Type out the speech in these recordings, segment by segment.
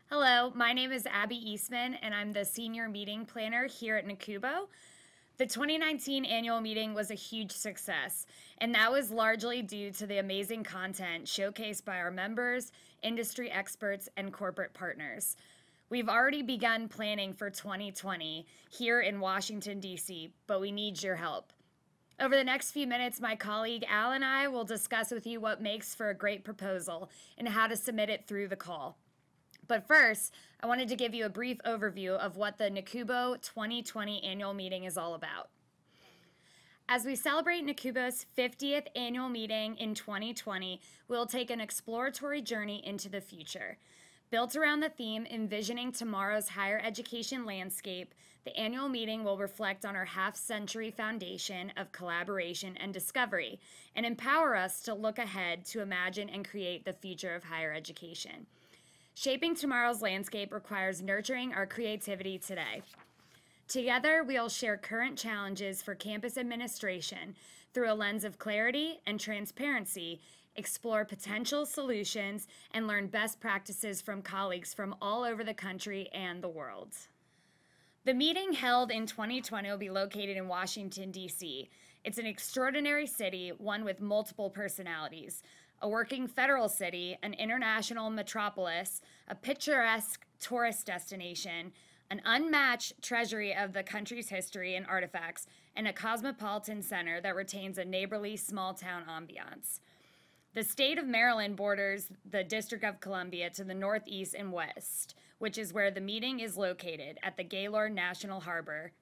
Hello, my name is Abby Eastman, and I'm the Senior Meeting Planner here at NACUBO. The 2019 annual meeting was a huge success, and that was largely due to the amazing content showcased by our members, industry experts, and corporate partners. We've already begun planning for 2020 here in Washington, D.C., but we need your help. Over the next few minutes, my colleague Al and I will discuss with you what makes for a great proposal and how to submit it through the call. But first, I wanted to give you a brief overview of what the NACUBO 2020 annual meeting is all about. As we celebrate NACUBO's 50th annual meeting in 2020, we'll take an exploratory journey into the future. Built around the theme Envisioning Tomorrow's Higher Education Landscape, the annual meeting will reflect on our half-century foundation of collaboration and discovery and empower us to look ahead to imagine and create the future of higher education. Shaping tomorrow's landscape requires nurturing our creativity today. Together, we'll share current challenges for campus administration through a lens of clarity and transparency, explore potential solutions, and learn best practices from colleagues from all over the country and the world. The meeting held in 2020 will be located in Washington, D.C. It's an extraordinary city, one with multiple personalities. A working federal city, an international metropolis, a picturesque tourist destination, an unmatched treasury of the country's history and artifacts, and a cosmopolitan center that retains a neighborly small-town ambiance. The state of Maryland borders the District of Columbia to the northeast and west, which is where the meeting is located, at the Gaylord National Harbor.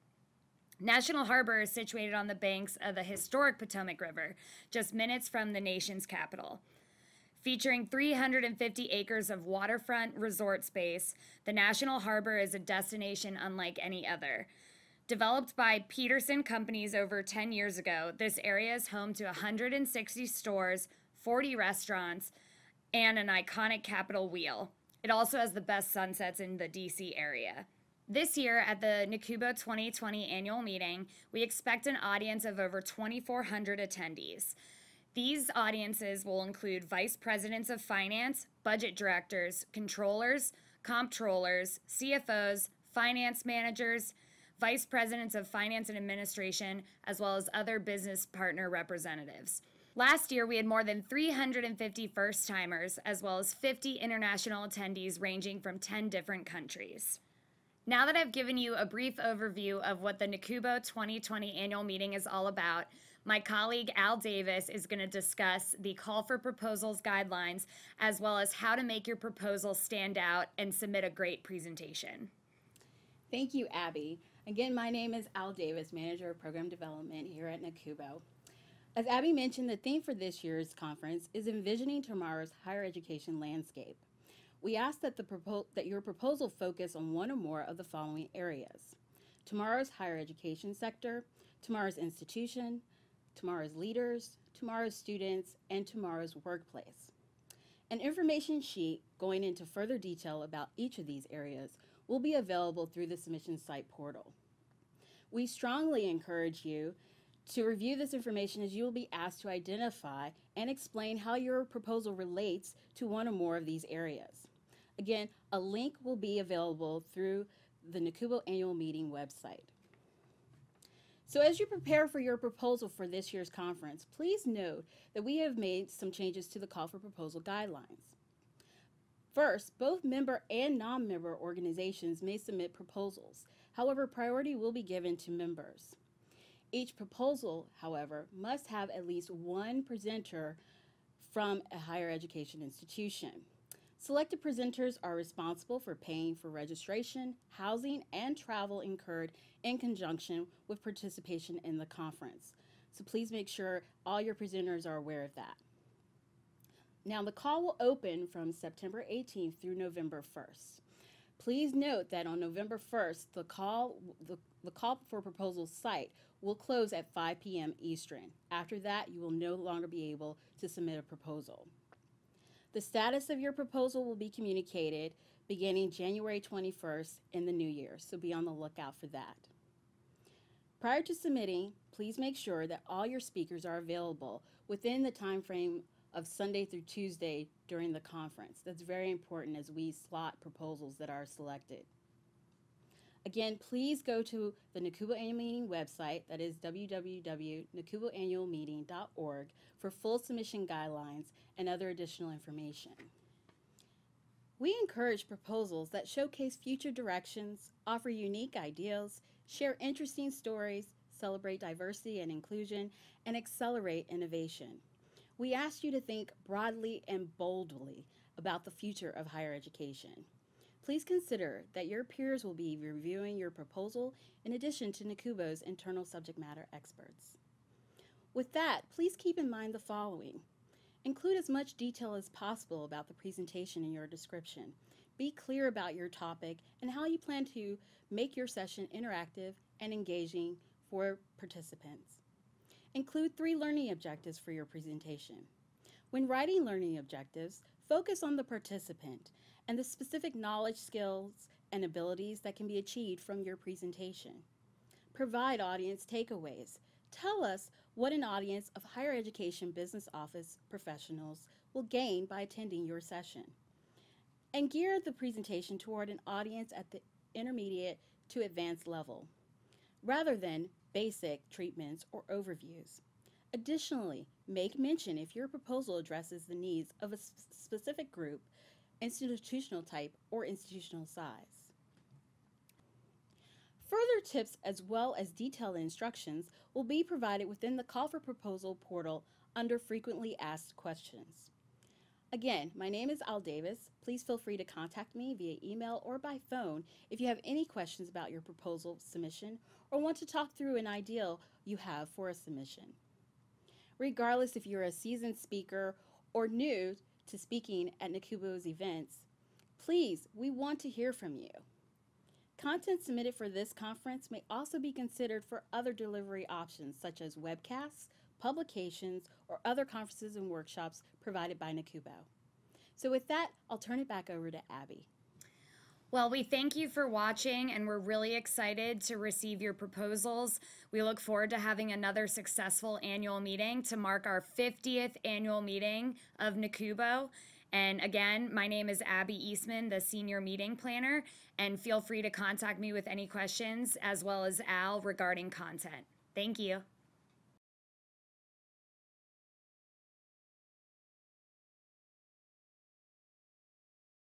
National Harbor is situated on the banks of the historic Potomac River, just minutes from the nation's capital. Featuring 350 acres of waterfront resort space, the National Harbor is a destination unlike any other. Developed by Peterson Companies over 10 years ago, this area is home to 160 stores, 40 restaurants, and an iconic Capitol wheel. It also has the best sunsets in the DC area. This year at the NACUBO 2020 annual meeting, we expect an audience of over 2,400 attendees. These audiences will include vice presidents of finance, budget directors, controllers, comptrollers, CFOs, finance managers, vice presidents of finance and administration, as well as other business partner representatives. Last year, we had more than 350 first-timers, as well as 50 international attendees ranging from 10 different countries. Now that I've given you a brief overview of what the NACUBO 2020 annual meeting is all about, my colleague Al Davis is going to discuss the call for proposals guidelines, as well as how to make your proposal stand out and submit a great presentation. Thank you, Abby. Again, my name is Al Davis, Manager of Program Development here at NACUBO. As Abby mentioned, the theme for this year's conference is Envisioning Tomorrow's Higher Education Landscape. We ask that your proposal focus on one or more of the following areas: tomorrow's higher education sector, tomorrow's institution, tomorrow's leaders, tomorrow's students, and tomorrow's workplace. An information sheet going into further detail about each of these areas will be available through the submission site portal. We strongly encourage you to review this information, as you will be asked to identify and explain how your proposal relates to one or more of these areas. Again, a link will be available through the NACUBO annual meeting website. So as you prepare for your proposal for this year's conference, please note that we have made some changes to the call for proposal guidelines. First, both member and non-member organizations may submit proposals. However, priority will be given to members. Each proposal, however, must have at least one presenter from a higher education institution. Selected presenters are responsible for paying for registration, housing, and travel incurred in conjunction with participation in the conference. So please make sure all your presenters are aware of that. Now, the call will open from September 18th through November 1st. Please note that on November 1st, the call for proposals site will close at 5 p.m. Eastern. After that, you will no longer be able to submit a proposal. The status of your proposal will be communicated beginning January 21st in the new year, so be on the lookout for that. Prior to submitting, please make sure that all your speakers are available within the time frame of Sunday through Tuesday during the conference. That's very important as we slot proposals that are selected. Again, please go to the NACUBO Annual Meeting website, that is www.nacuboannualmeeting.org, for full submission guidelines and other additional information. We encourage proposals that showcase future directions, offer unique ideas, share interesting stories, celebrate diversity and inclusion, and accelerate innovation. We ask you to think broadly and boldly about the future of higher education. Please consider that your peers will be reviewing your proposal in addition to NACUBO's internal subject matter experts. With that, please keep in mind the following. Include as much detail as possible about the presentation in your description. Be clear about your topic and how you plan to make your session interactive and engaging for participants. Include 3 learning objectives for your presentation. When writing learning objectives, focus on the participant and the specific knowledge, skills, and abilities that can be achieved from your presentation. Provide audience takeaways. Tell us what an audience of higher education business office professionals will gain by attending your session. And gear the presentation toward an audience at the intermediate to advanced level, rather than basic treatments or overviews. Additionally, make mention if your proposal addresses the needs of a specific group, institutional type, or institutional size. Further tips as well as detailed instructions will be provided within the Call for Proposal portal under Frequently Asked Questions. Again, my name is Al Davis. Please feel free to contact me via email or by phone if you have any questions about your proposal submission or want to talk through an idea you have for a submission. Regardless if you're a seasoned speaker or new to speaking at NACUBO's events, please, we want to hear from you. Content submitted for this conference may also be considered for other delivery options such as webcasts, publications, or other conferences and workshops provided by NACUBO. So with that, I'll turn it back over to Abby. Well, we thank you for watching, and we're really excited to receive your proposals. We look forward to having another successful annual meeting to mark our 50th annual meeting of NACUBO. And again, my name is Abby Eastman, the Senior Meeting Planner, and feel free to contact me with any questions, as well as Al regarding content. Thank you.